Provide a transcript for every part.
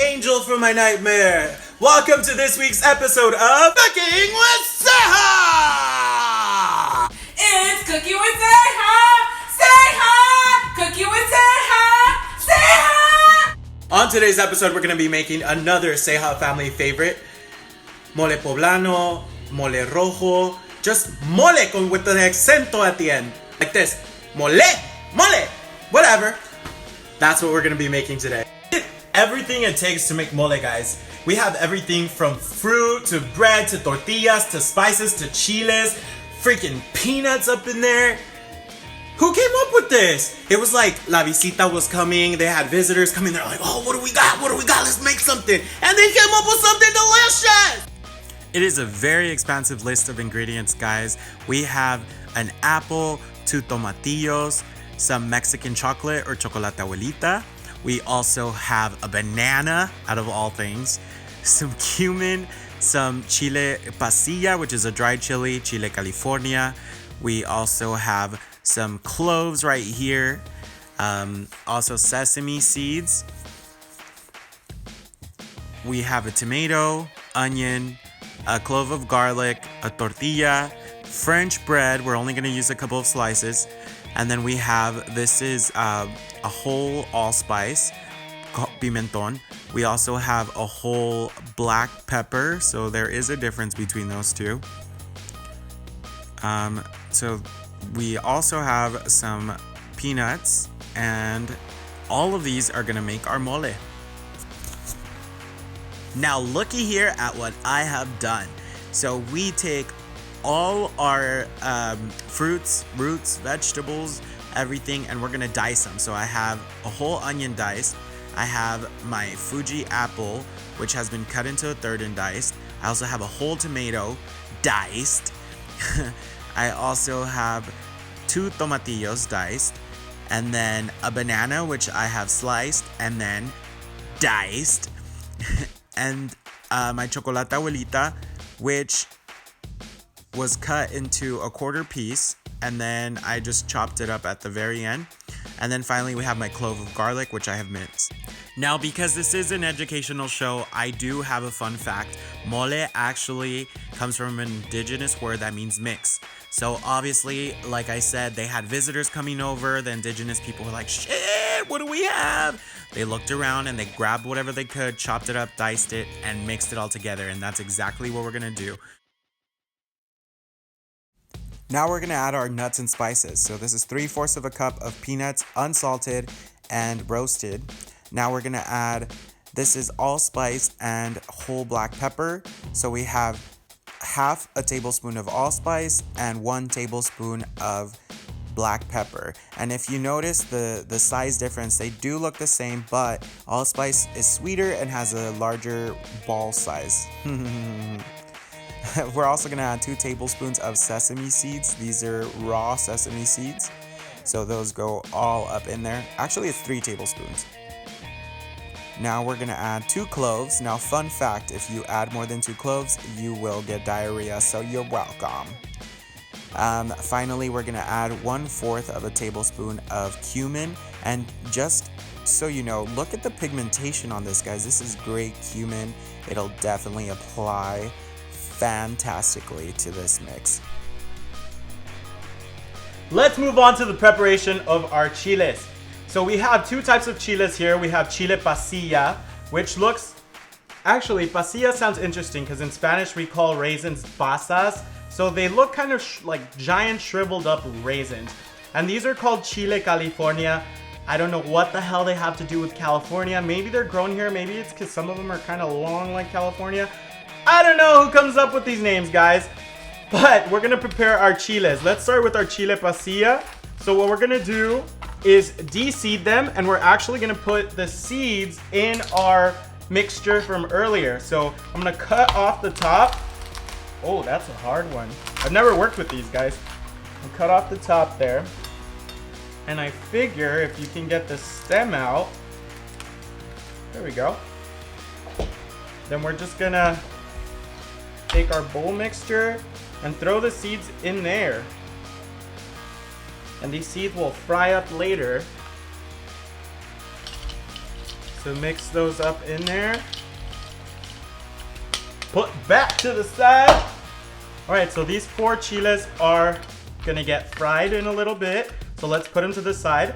angel from my nightmare. Welcome to this week's episode of Cooking with Ceja. It's Cooking with Ceja. Ceja. Cooking with Ceja. Ceja. On today's episode, we're going to be making another Ceja family favorite. Molé poblano, molé rojo, just mole with the acento at the end. Like this. Molé, mole, whatever. That's what we're going to be making today. Everything it takes to make mole, guys. We have everything from fruit to bread to tortillas to spices to chiles, freaking peanuts up in there. Who came up with this? It was like La Visita was coming, they had visitors coming, they're like, oh, what do we got? What do we got? Let's make something. And they came up with something delicious. It is a very expansive list of ingredients, guys. We have an apple, 2 tomatillos, some Mexican chocolate or chocolate abuelita. We also have a banana, out of all things, some cumin, some chile pasilla, which is a dried chili, chile California. We also have some cloves right here, also sesame seeds. We have a tomato, onion, a clove of garlic, a tortilla, French bread. We're only going to use a couple of slices. And then we have, this is a whole allspice, pimenton. We also have a whole black pepper, so there is a difference between those two. So we also have some peanuts, and all of these are gonna make our mole. Now looky here at what I have done. So we take all our fruits, roots, vegetables, everything, and we're gonna dice them. So I have a whole onion diced. I have my Fuji apple, which has been cut into a third and diced. I also have a whole tomato diced. I also have 2 tomatillos diced, and then a banana, which I have sliced and then diced, and my chocolate abuelita, which was cut into a quarter piece, and then I just chopped it up at the very end. And then finally we have my clove of garlic, which I have minced. Now, because this is an educational show, I do have a fun fact. Mole actually comes from an indigenous word that means mix. So obviously, like I said, they had visitors coming over. The indigenous people were like, shit, what do we have? They looked around and they grabbed whatever they could, chopped it up, diced it, and mixed it all together. And that's exactly what we're gonna do. Now we're gonna add our nuts and spices. So this is 3/4 of a cup of peanuts, unsalted and roasted. Now we're gonna add, this is allspice and whole black pepper. So we have 1/2 a tablespoon of allspice and 1 tablespoon of black pepper. And if you notice the size difference, they do look the same, but allspice is sweeter and has a larger ball size. We're also gonna add 2 tablespoons of sesame seeds. These are raw sesame seeds, so those go all up in there. Actually, it's 3 tablespoons. Now we're gonna add 2 cloves. Now, fun fact, if you add more than 2 cloves, you will get diarrhea, so you're welcome. Finally, we're gonna add 1/4 of a tablespoon of cumin. And just so you know, look at the pigmentation on this, guys. This is great cumin. It'll definitely apply fantastically to this mix. Let's move on to the preparation of our chiles. So we have 2 types of chiles here. We have chile pasilla, which looks, actually pasilla sounds interesting because in Spanish we call raisins pasas. So they look kind of like giant shriveled up raisins. And these are called chile California. I don't know what the hell they have to do with California. Maybe they're grown here. Maybe it's because some of them are kind of long like California. I don't know who comes up with these names, guys. But we're gonna prepare our chiles. Let's start with our chile pasilla. So what we're gonna do is de-seed them, and we're actually gonna put the seeds in our mixture from earlier. So I'm gonna cut off the top. Oh, that's a hard one. I've never worked with these, guys. I'll cut off the top there. And I figure if you can get the stem out, there we go. Then we're just gonna take our bowl mixture and throw the seeds in there. And these seeds will fry up later. So mix those up in there. Put back to the side. All right, so these 4 chiles are gonna get fried in a little bit. So let's put them to the side.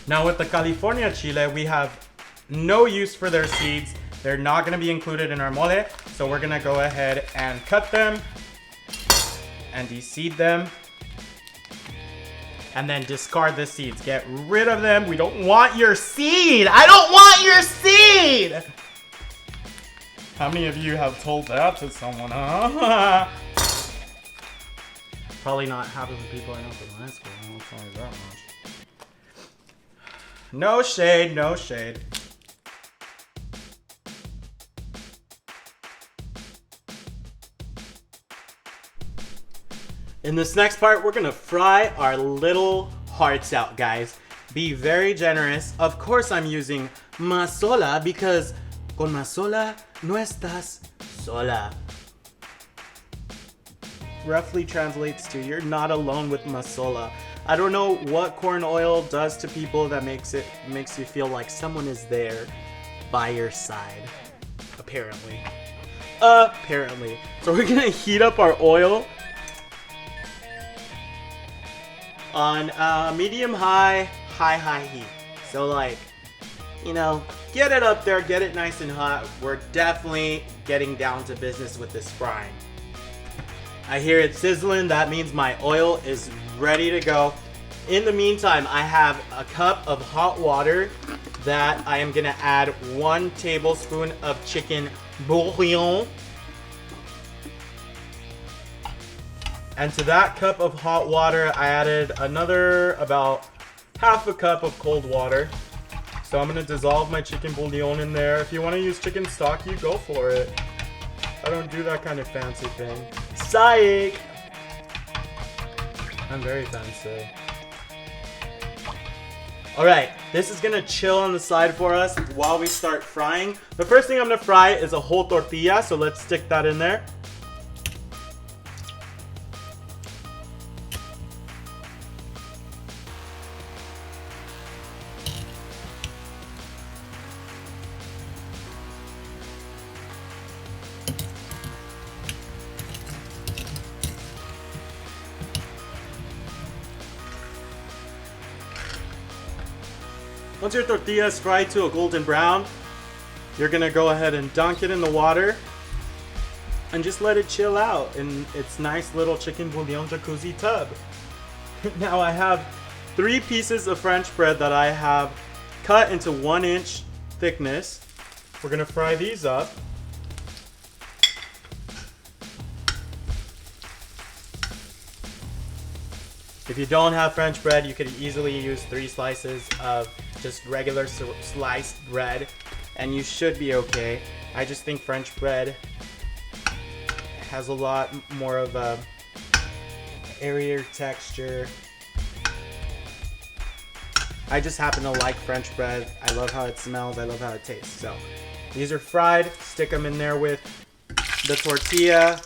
Now with the California chile, we have no use for their seeds. They're not gonna be included in our mole. So we're gonna go ahead and cut them and de-seed them. And then discard the seeds. Get rid of them. We don't want your seed. I don't want your seed. How many of you have told that to someone, huh? Probably not half of the people I know from high school. I don't tell you that much. No shade, no shade. In this next part, we're gonna fry our little hearts out, guys. Be very generous. Of course, I'm using mazola because con mazola no estás sola. Roughly translates to you're not alone with mazola. I don't know what corn oil does to people that makes you feel like someone is there by your side. Apparently. So we're gonna heat up our oil on medium high heat. So like, you know, get it up there, get it nice and hot. We're definitely getting down to business with this frying. I hear it sizzling, that means my oil is ready to go. In the meantime, I have a cup of hot water that I am gonna add 1 tablespoon of chicken bouillon. And to that cup of hot water, I added another about half a cup of cold water. So I'm gonna dissolve my chicken bouillon in there. If you wanna use chicken stock, you go for it. I don't do that kind of fancy thing. Psych! I'm very fancy. Alright, this is gonna chill on the side for us while we start frying. The first thing I'm gonna fry is a whole tortilla, so let's stick that in there. Once your tortilla is fried to a golden brown, you're gonna go ahead and dunk it in the water and just let it chill out in its nice little chicken bouillon jacuzzi tub. Now I have 3 pieces of French bread that I have cut into 1-inch thickness. We're gonna fry these up. If you don't have French bread, you could easily use 3 slices of just regular sliced bread, and you should be okay. I just think French bread has a lot more of a airier texture. I just happen to like French bread. I love how it smells. I love how it tastes. So these are fried. Stick them in there with the tortilla.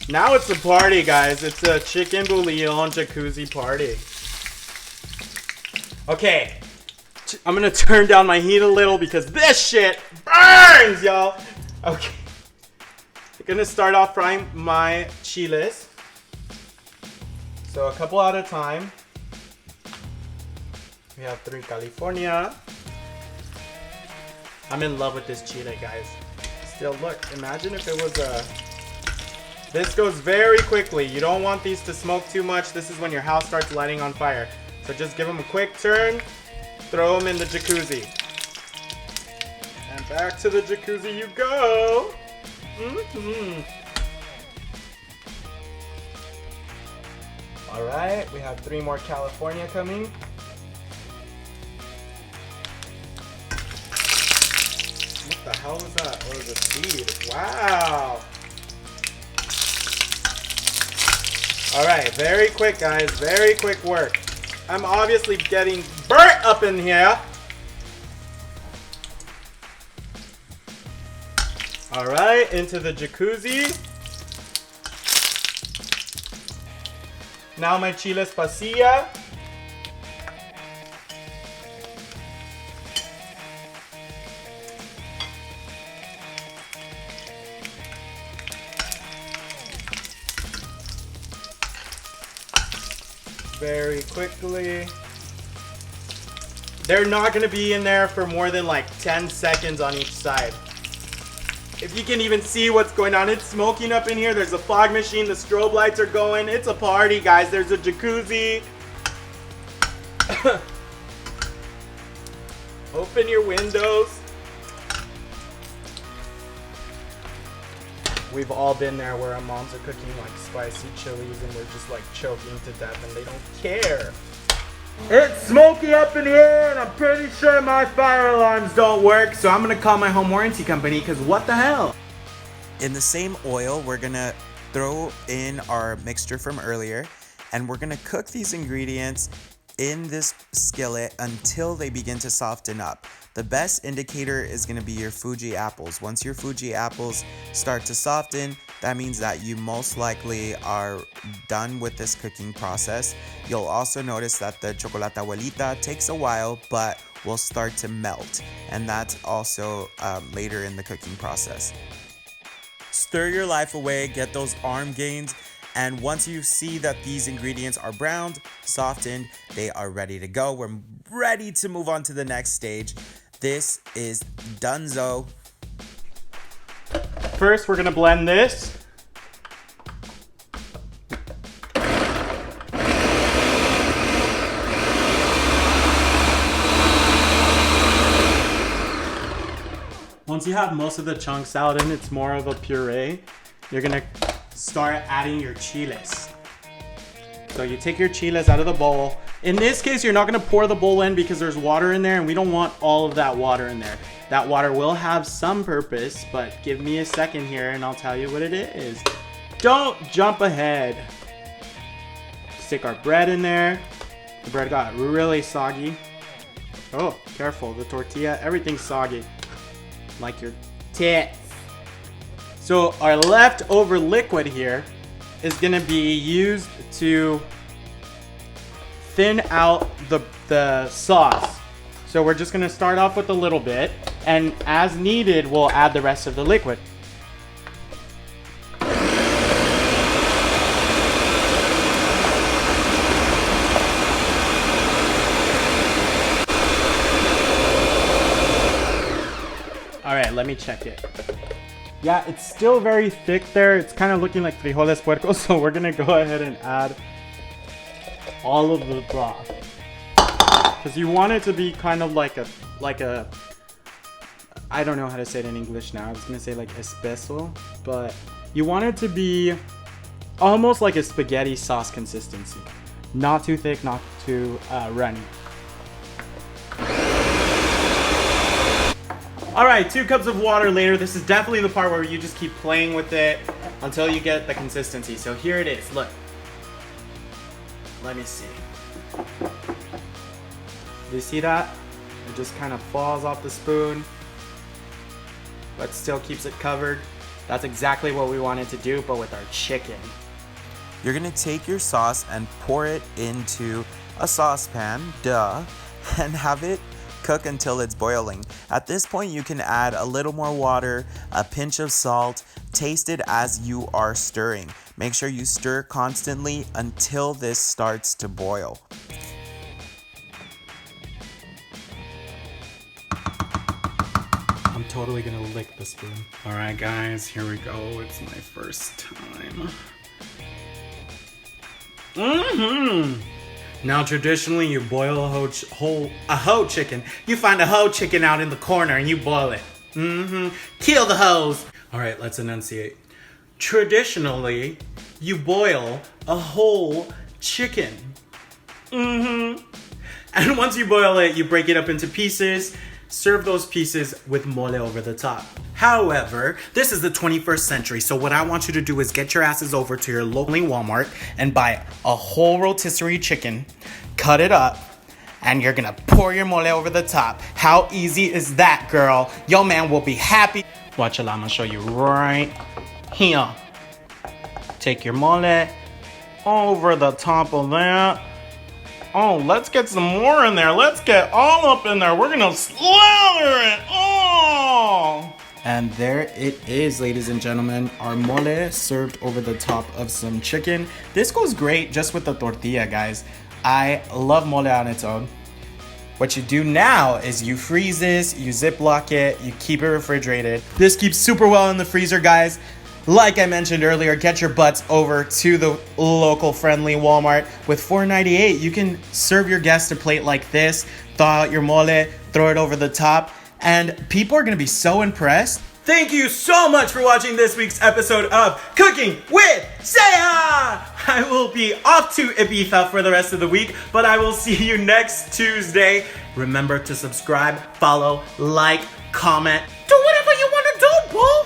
Now it's a party, guys. It's a chicken bouillon jacuzzi party. Okay, I'm gonna turn down my heat a little because this shit burns, y'all. Okay, I'm gonna start off frying my chiles. So a couple at a time. We have 3 California. I'm in love with this chile, guys. Still, look, imagine if it was a... This goes very quickly. You don't want these to smoke too much. This is when your house starts lighting on fire. So just give them a quick turn, throw them in the jacuzzi. And back to the jacuzzi you go. All right, we have 3 more California coming. What the hell was that? What was a seed? Wow. All right, very quick, guys. Very quick work. I'm obviously getting burnt up in here. All right, into the jacuzzi. Now my chiles pasilla. very quickly. They're not gonna be in there for more than like 10 seconds on each side. If you can even see what's going on, it's smoking up in here. There's a fog machine, the strobe lights are going. It's a party, guys. There's a jacuzzi. Open your windows. We've all been there where our moms are cooking like spicy chilies and we're just like choking to death and they don't care. It's smoky up in here and I'm pretty sure my fire alarms don't work, so I'm gonna call my home warranty company because what the hell? In the same oil, we're gonna throw in our mixture from earlier and we're gonna cook these ingredients in this skillet until they begin to soften up. The best indicator is going to be your Fuji apples. Once your Fuji apples start to soften, that means that you most likely are done with this cooking process. You'll also notice that the chocolate abuelita takes a while, but will start to melt. And that's also later in the cooking process. Stir your life away, get those arm gains. And once you see that these ingredients are browned, softened, they are ready to go. We're ready to move on to the next stage. This is Dunzo. First, we're gonna blend this. Once you have most of the chunks out and it's more of a puree, you're gonna start adding your chiles. So you take your chiles out of the bowl. In this case, you're not gonna pour the bowl in because there's water in there and we don't want all of that water in there. That water will have some purpose, but give me a second here and I'll tell you what it is. Don't jump ahead. Stick our bread in there. The bread got really soggy. Oh, careful, the tortilla, everything's soggy. Like your tits. So our leftover liquid here is gonna be used to thin out the sauce. So we're just gonna start off with a little bit, and as needed, we'll add the rest of the liquid. All right, let me check it. Yeah, it's still very thick there. It's kind of looking like frijoles puercos, so we're gonna go ahead and add all of the broth. Because you want it to be kind of like a, I don't know how to say it in English now. I was gonna say like espeso, but you want it to be almost like a spaghetti sauce consistency. Not too thick, not too runny. All right, 2 cups of water later. This is definitely the part where you just keep playing with it until you get the consistency. So here it is, look. Let me see. Do you see that? It just kind of falls off the spoon, but still keeps it covered. That's exactly what we wanted to do, but with our chicken. You're gonna take your sauce and pour it into a saucepan, duh, and have it cook until it's boiling. At this point, you can add a little more water, a pinch of salt, taste it as you are stirring. Make sure you stir constantly until this starts to boil. I'm totally gonna lick the spoon. All right, guys, here we go. It's my first time. Now, traditionally, you boil a whole chicken. You find a whole chicken out in the corner and you boil it. Kill the hoes. All right, let's enunciate. Traditionally, you boil a whole chicken. And once you boil it, you break it up into pieces. Serve those pieces with mole over the top. However, this is the 21st century, so what I want you to do is get your asses over to your local Walmart and buy a whole rotisserie chicken, cut it up, and you're gonna pour your mole over the top. How easy is that, girl? Yo man will be happy. Watch it, I'm gonna show you right here. Take your mole over the top of that. Oh, let's get some more in there. Let's get all up in there. We're gonna slather it. Oh! And there it is, ladies and gentlemen. Our mole served over the top of some chicken. This goes great just with the tortilla, guys. I love mole on its own. What you do now is you freeze this, you Ziploc it, you keep it refrigerated. This keeps super well in the freezer, guys. Like I mentioned earlier, get your butts over to the local friendly Walmart. With $4.98, you can serve your guests a plate like this, thaw out your mole, throw it over the top, and people are gonna be so impressed. Thank you so much for watching this week's episode of Cooking with Ceja! I will be off to Ibiza for the rest of the week, but I will see you next Tuesday. Remember to subscribe, follow, like, comment, do whatever you want to do, boo!